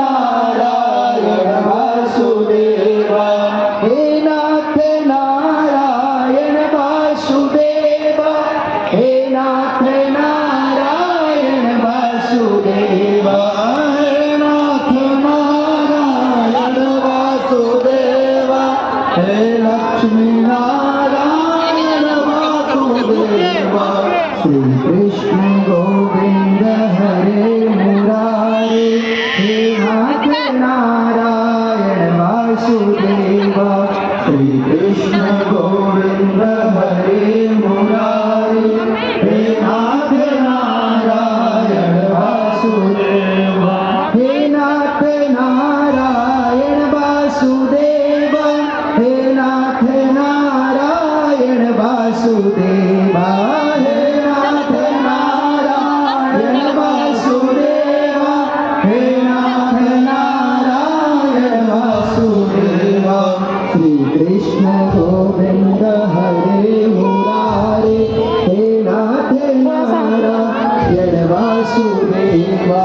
नारायण वासुदेवा हे नाथ नारायण वासुदेवा हे नाथ नारायण वासुदेवा हे नाथ नारायण वासुदेवा हे लक्ष्मी नारायण वासुदेवा श्री कृष्ण गोविंद हरे मुरारे हे नाथ नारायण वासुदेवा श्री कृष्ण गोविंद हरे मुरारे हे नाथ नारायण वासुदेवा हे नाथ नारायण वासुदेवा हे नाथ नारायण वासुदेवा हे नाथ नारायण वासुदेवा हे नाथ नारायण वासुदेवा श्री कृष्ण गोविंद हरे मुरारे हे नाथ नारायण वासुदेवा